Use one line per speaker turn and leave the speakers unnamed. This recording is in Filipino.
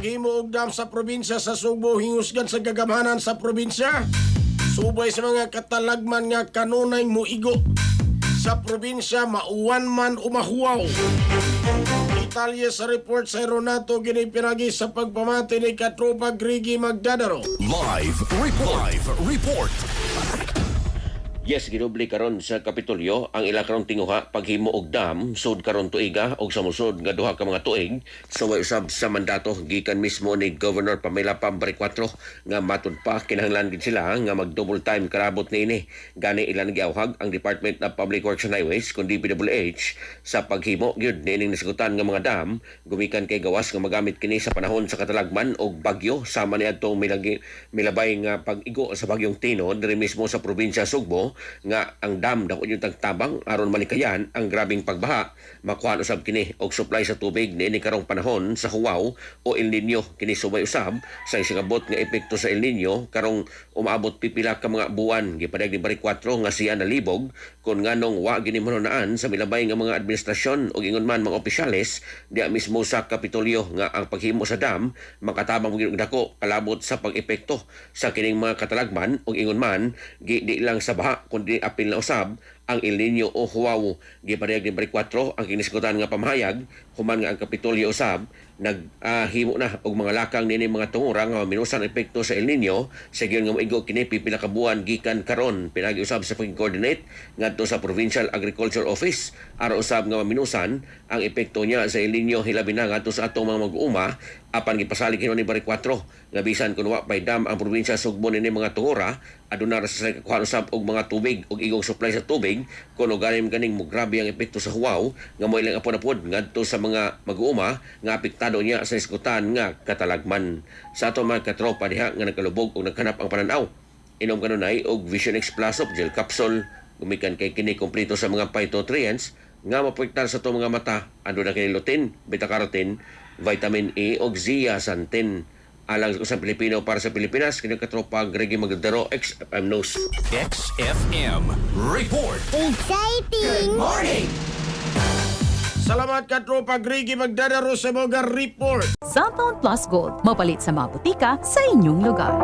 Himuog dam sa probinsya sa Subo hingusgan sa gagamhanan sa probinsya. Subay sa mga katalagman nga kanunay muigo sa probinsya mauwan man umahuaw. Detalye sa report sa Ronato ginipinagi sa pagpamati ni Katropa Grigi Magdadaro.
Live report.
Yes, ginubli karon sa Kapitolyo ang ila karon tinguha paghimo og dam sud karon tuiga og sa musod nga duha ka mga tuig sa way usab sa mandato gikan mismo ni Governor Pamela Pambari 4 nga matud pa kinahanglan gid sila nga mag double time karabot niini gani ilang giawhag ang Department of Public Works and Highways kun DPWH sa paghimo gyud niining nasigutan nga mga dam gumikan kay gawas nga magamit kini sa panahon sa katalagman og bagyo sama niadtong milabay nga pag-igo sa bagyong Tino diri mismo sa probinsya Sugbo nga ang dam dako yung tagtabang aron malikayan ang grabing pagbaha makuha usab kini og supply sa tubig niini karong panahon sa Huaw o El Nino kini subay usab sa isingabot nga epekto sa El Nino karong umaabot pipila ka mga buwan gipadayag ni Bari 4 nga siya nalibog kun nganong wa gini manunaan sa milabay nga mga administrasyon o ingon man mga opisyales diya mismo sa Kapitolyo nga ang paghimo sa dam makatabang og dako kalabot sa pag-epekto sa kining mga katalagman o ingon man di lang sa baha kundi apil na usab ang El Nino o Huaw. Gipadayag ni Bari 4 ang kinisgutan nga pamahayag human nga ang Kapitolyo usab naghimo na og mga lakang nini mga tungura nga minusan epekto sa El Nino sa giyon nga maigo kini pipila ka buwan gikan karon pinagi usab sa pag-coordinate ngadto sa Provincial Agriculture Office aron usab nga minusan ang epekto niya sa El Nino hilabi na ngadto sa atong mga mag-uuma apan gipasalig kini Bari 4 nga bisan kun wa pay dam ang probinsya Sugbo nini mga tungura aduna ra sa kuha usab og mga tubig og igong supply sa tubig kuno ganing mo grabe ang epekto sa Huaw nga mo ilang apod-apod ngadto sa mga mag-uuma nga apektado niya sa isgutan nga katalagman. Sa ato mga katropa diha nga nagkalubog og naghanap ang pananaw inom kanunay og Vision X Plus of gel capsule gumikan kay kini kompleto sa mga phytonutrients nga maprotektar sa ato mga mata aduna kini lutein, beta-carotene, vitamin E og zeaxanthin alang sa Pilipino para sa Pilipinas kini katropa Gregi Magdadaro XFM News.
XFM report.
Exciting!
Good morning.
Salamat Katropa Grigi Magdadaro sa mga report.
Cellphone Plus Gold, mapalit sa mga butika sa inyong lugar.